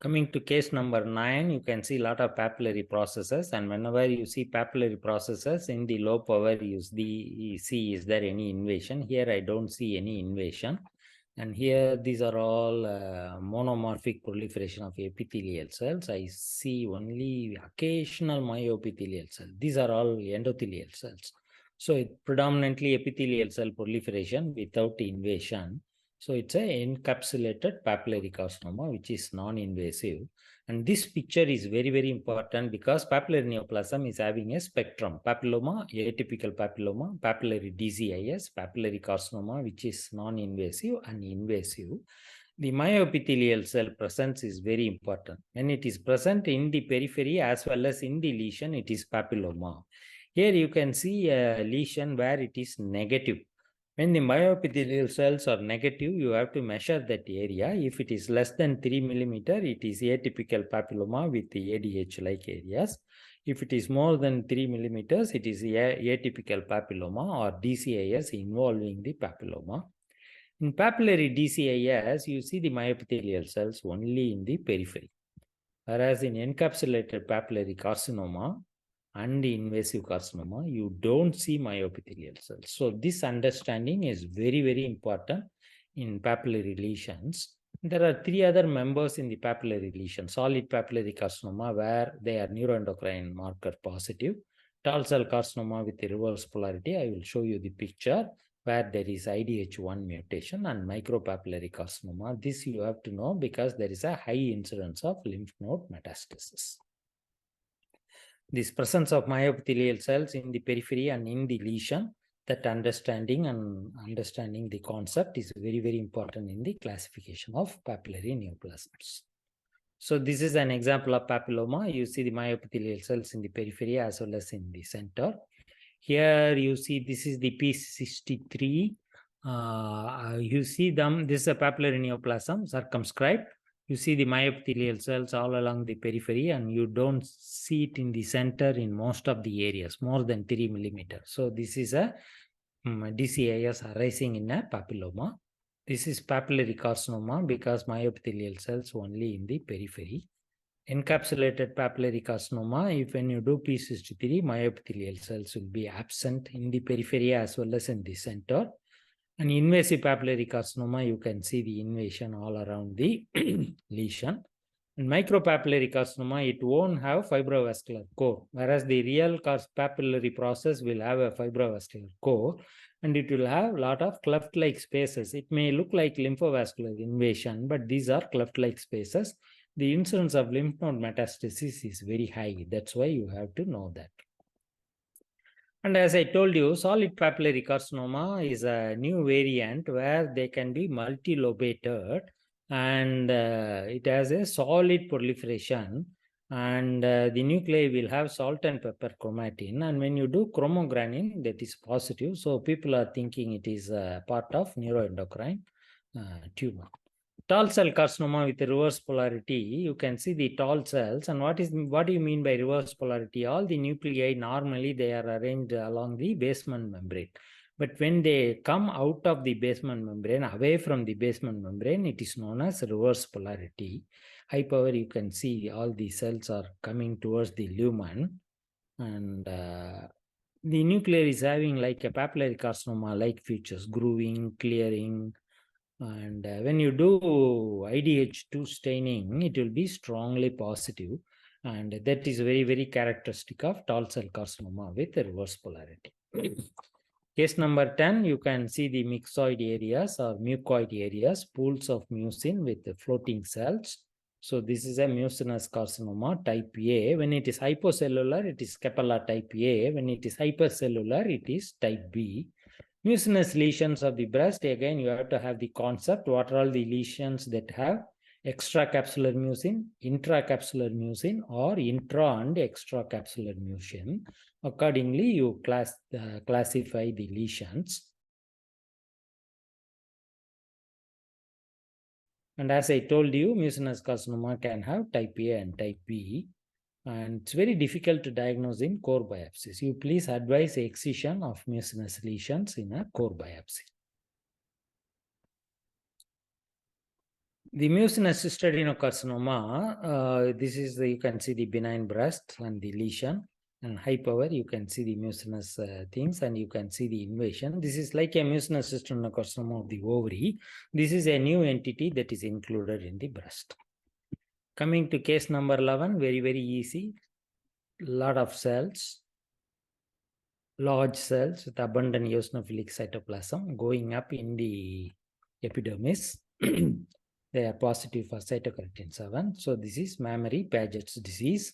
Coming to case number 9, you can see a lot of papillary processes, and whenever you see papillary processes in the low power, you see is there any invasion. Here I don't see any invasion, and here these are all monomorphic proliferation of epithelial cells. I see only occasional myoepithelial cells. These are all endothelial cells. So it predominantly epithelial cell proliferation without invasion. So it's an encapsulated papillary carcinoma, which is non-invasive. And this picture is very, very important because papillary neoplasm is having a spectrum: papilloma, atypical papilloma, papillary DCIS, papillary carcinoma, which is non-invasive and invasive. The myoepithelial cell presence is very important. When it is present in the periphery as well as in the lesion, it is papilloma. Here you can see a lesion where it is negative. When the myoepithelial cells are negative, you have to measure that area. If it is less than 3 millimeter, it is atypical papilloma with the ADH-like areas. If it is more than 3 millimeters, it is atypical papilloma or DCIS involving the papilloma. In papillary DCIS, you see the myoepithelial cells only in the periphery. Whereas in encapsulated papillary carcinoma and the invasive carcinoma, you don't see myoepithelial cells. So this understanding is very, very important in papillary lesions. There are 3 other members in the papillary lesion: solid papillary carcinoma, where they are neuroendocrine marker positive; tall cell carcinoma with the reverse polarity, I will show you the picture, where there is IDH1 mutation; and micropapillary carcinoma. This you have to know because there is a high incidence of lymph node metastasis. This presence of myoepithelial cells in the periphery and in the lesion, that understanding the concept is very, very important in the classification of papillary neoplasms. So this is an example of papilloma. You see the myoepithelial cells in the periphery as well as in the center. Here you see this is the P63. You see them, this is a papillary neoplasm circumscribed. You see the myoepithelial cells all along the periphery, and you don't see it in the center in most of the areas, more than 3 millimeters. So this is a DCIS arising in a papilloma. This is papillary carcinoma because myoepithelial cells only in the periphery. Encapsulated papillary carcinoma, if when you do P63, myoepithelial cells will be absent in the periphery as well as in the center. And invasive papillary carcinoma, you can see the invasion all around the lesion. And micropapillary carcinoma, it won't have fibrovascular core, whereas the real papillary process will have a fibrovascular core, and it will have a lot of cleft-like spaces. It may look like lymphovascular invasion, but these are cleft-like spaces. The incidence of lymph node metastasis is very high. That's why you have to know that. And as I told you, solid papillary carcinoma is a new variant where they can be multilobated, and it has a solid proliferation, and the nuclei will have salt and pepper chromatin. And when you do chromogranin, that is positive. So people are thinking it is a part of neuroendocrine tumor. Tall cell carcinoma with reverse polarity, you can see the tall cells. And what do you mean by reverse polarity? All the nuclei, normally they are arranged along the basement membrane. But when they come out of the basement membrane, away from the basement membrane, it is known as reverse polarity. High power, you can see all the cells are coming towards the lumen. And the nuclear is having like a papillary carcinoma-like features: grooving, clearing. And when you do IDH2 staining, it will be strongly positive. And that is very, very characteristic of tall cell carcinoma with reverse polarity. Case number 10, you can see the myxoid areas or mucoid areas, pools of mucin with the floating cells. So this is a mucinous carcinoma type A. When it is hypocellular, it is capella type A. When it is hypercellular, it is type B. Mucinous lesions of the breast, again, you have to have the concept. What are all the lesions that have extracapsular mucin, intracapsular mucin, or intra and extracapsular mucin? Accordingly, you classify the lesions. And as I told you, mucinous carcinoma can have type A and type B. And it's very difficult to diagnose in core biopsies. You please advise excision of mucinous lesions in a core biopsy. The mucinous adenocarcinoma, this is you can see the benign breast and the lesion, and high power you can see the mucinous things, and you can see the invasion. This is like a mucinous adenocarcinoma of the ovary. This is a new entity that is included in the breast. Coming to case number 11, very, very easy. Lot of cells, large cells with abundant eosinophilic cytoplasm going up in the epidermis. They are positive for cytokeratin 7. So this is mammary Paget's disease.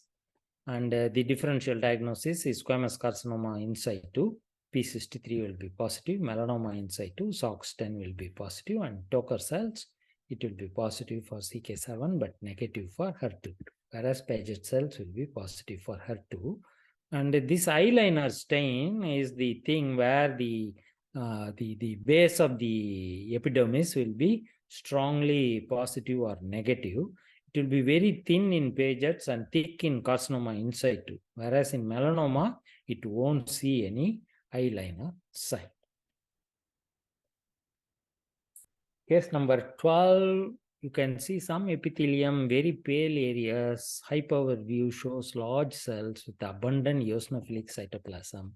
And the differential diagnosis is squamous carcinoma in situ. P63 will be positive. Melanoma in situ. SOX10 will be positive. And Toker cells, it will be positive for CK7 but negative for HER2. Whereas Paget cells will be positive for HER2. And this eyeliner stain is the thing where the base of the epidermis will be strongly positive or negative. It will be very thin in Paget's and thick in carcinoma in situ. Whereas in melanoma, it won't see any eyeliner sign. Case number 12, you can see some epithelium, very pale areas. High power view shows large cells with abundant eosinophilic cytoplasm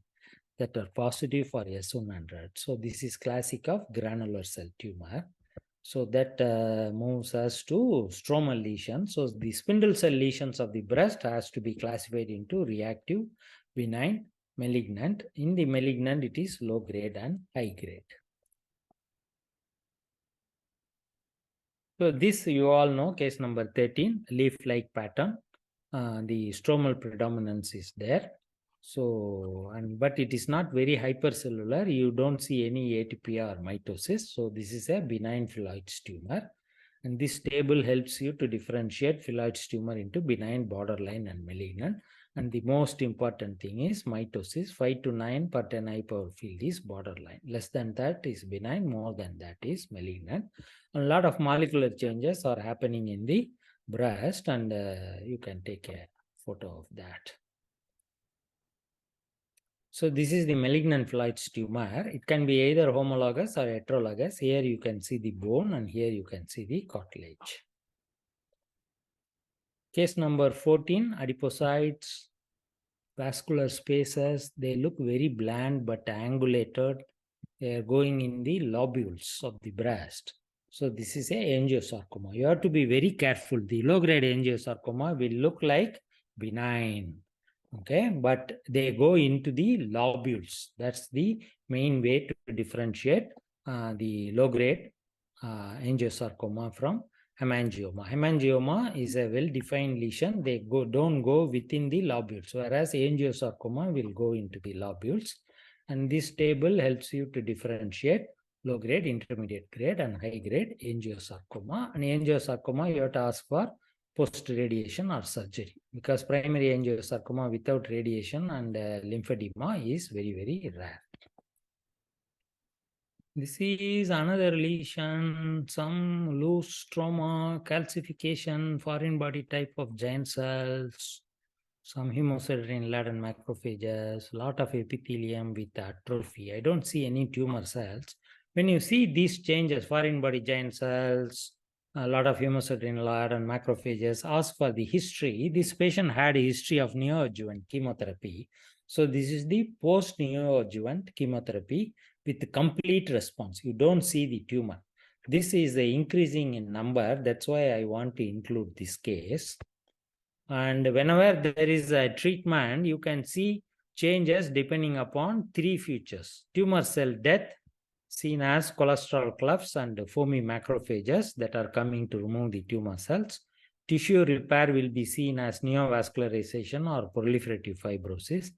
that are positive for S100. So this is classic of granular cell tumor. So that moves us to stromal lesions. So the spindle cell lesions of the breast has to be classified into reactive, benign, malignant. In the malignant, it is low grade and high grade. So this you all know, case number 13, leaf-like pattern. The stromal predominance is there. So, but it is not very hypercellular. You don't see any atypia or mitosis. So this is a benign phyllodes tumor. And this table helps you to differentiate phyllodes tumor into benign, borderline, and malignant. And the most important thing is mitosis. 5 to 9 per 10 high power field is borderline. Less than that is benign. More than that is malignant. A lot of molecular changes are happening in the breast, and you can take a photo of that. So this is the malignant phyllodes tumor. It can be either homologous or heterologous. Here you can see the bone, and here you can see the cartilage. Case number 14, adipocytes, vascular spaces. They look very bland but angulated. They are going in the lobules of the breast. So this is a angiosarcoma. You have to be very careful. The low-grade angiosarcoma will look like benign, okay? But they go into the lobules. That's the main way to differentiate the low-grade angiosarcoma from hemangioma. Hemangioma is a well-defined lesion. They don't go within the lobules, whereas angiosarcoma will go into the lobules. And this table helps you to differentiate low grade, intermediate grade, and high grade angiosarcoma. And angiosarcoma, you have to ask for post-radiation or surgery, because primary angiosarcoma without radiation and lymphedema is very, very rare. This is another lesion, some loose stroma, calcification, foreign body type of giant cells, some hemosiderin-laden macrophages, lot of epithelium with atrophy. I don't see any tumor cells. When you see these changes, foreign body giant cells, a lot of hemosiderin-laden macrophages, ask for the history. This patient had a history of neoadjuvant chemotherapy. So this is the post-neoadjuvant chemotherapy with complete response. You don't see the tumor. This is increasing in number. That's why I want to include this case. And whenever there is a treatment, you can see changes depending upon 3 features. Tumor cell death, seen as cholesterol clefts and foamy macrophages that are coming to remove the tumor cells. Tissue repair will be seen as neovascularization or proliferative fibrosis.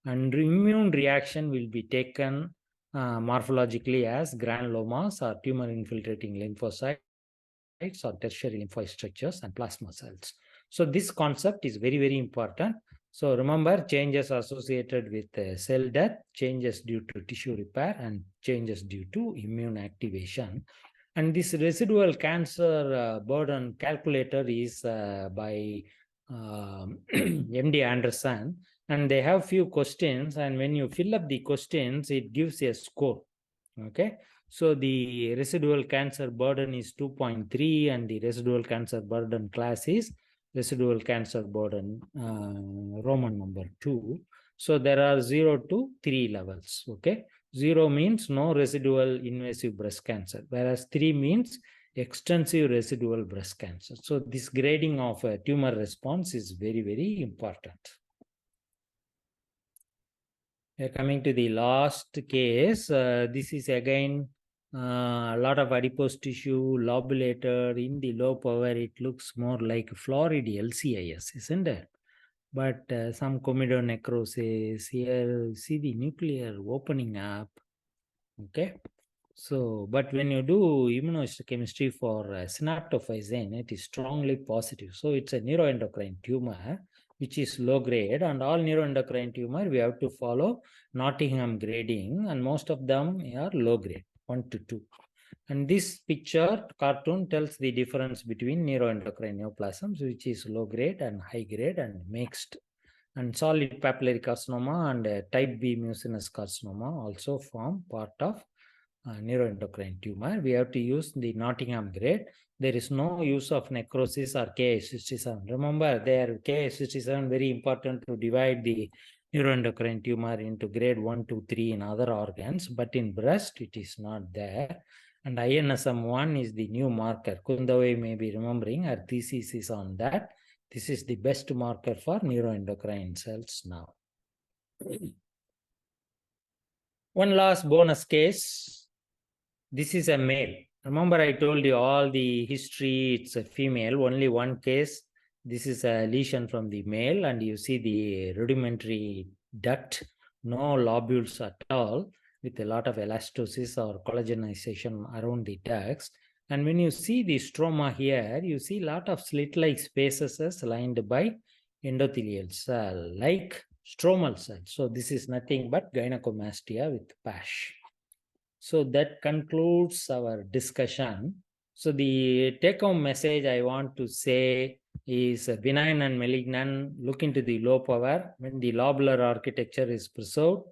And immune reaction will be taken morphologically as granulomas or tumor-infiltrating lymphocytes or tertiary lymphoid structures and plasma cells. So this concept is very, very important. So remember, changes associated with cell death, changes due to tissue repair, and changes due to immune activation. And this residual cancer burden calculator is by MD Anderson. And they have few questions, and when you fill up the questions, it gives a score. Okay, So the residual cancer burden is 2.3, and the residual cancer burden class is residual cancer burden Roman number 2. So there are 0 to 3 levels. Okay, 0 means no residual invasive breast cancer, whereas 3 means extensive residual breast cancer. So this grading of a tumor response is very, very important. Coming to the last case, this is again a lot of adipose tissue, lobulated in the low power. It looks more like florid LCIS, isn't it? But some comedonecrosis here. See the nuclear opening up. Okay. So, but when you do immunohistochemistry for synaptophysin, it is strongly positive. So it's a neuroendocrine tumor, which is low grade, and all neuroendocrine tumor, we have to follow Nottingham grading, and most of them are low grade, 1 to 2. And this picture cartoon tells the difference between neuroendocrine neoplasms, which is low grade and high grade and mixed. And solid papillary carcinoma and type B mucinous carcinoma also form part of neuroendocrine tumor. We have to use the Nottingham grade. There is no use of necrosis or Ki67. Remember, there Ki67 very important to divide the neuroendocrine tumor into grade 1, 2, 3 in other organs, but in breast it is not there. And INSM1 is the new marker. Kundavai may be remembering, her thesis is on that. This is the best marker for neuroendocrine cells now. One last bonus case. This is a male. Remember, I told you all the history, it's a female, only one case. This is a lesion from the male, and you see the rudimentary duct, no lobules at all, with a lot of elastosis or collagenization around the ducts. And when you see the stroma here, you see a lot of slit-like spaces lined by endothelial cell, like stromal cells. So this is nothing but gynecomastia with PASH. So that concludes our discussion. So the take-home message I want to say is benign and malignant, look into the low power. When the lobular architecture is preserved,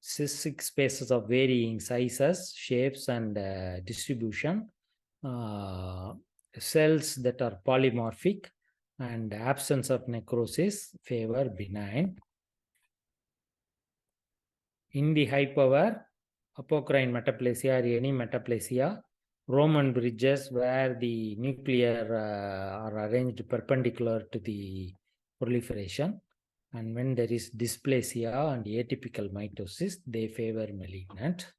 cystic spaces of varying sizes, shapes, and distribution, cells that are polymorphic, and absence of necrosis favor benign. In the high power, apocrine metaplasia or any metaplasia, Roman bridges where the nuclear are arranged perpendicular to the proliferation, and when there is dysplasia and atypical mitosis, they favor malignant.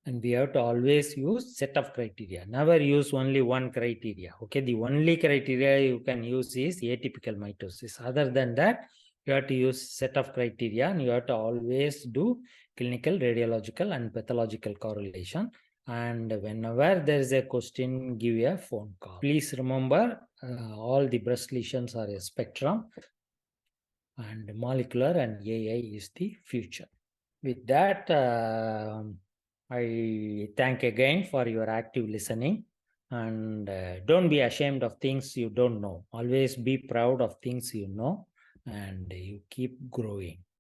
And we have to always use set of criteria. Never use only one criteria. Okay, the only criteria you can use is atypical mitosis. Other than that, you have to use set of criteria, and you have to always do clinical, radiological, and pathological correlation. And whenever there is a question, give a phone call. Please remember, all the breast lesions are a spectrum, and molecular and AI is the future. With that, I thank again for your active listening, and don't be ashamed of things you don't know. Always be proud of things you know, and you keep growing.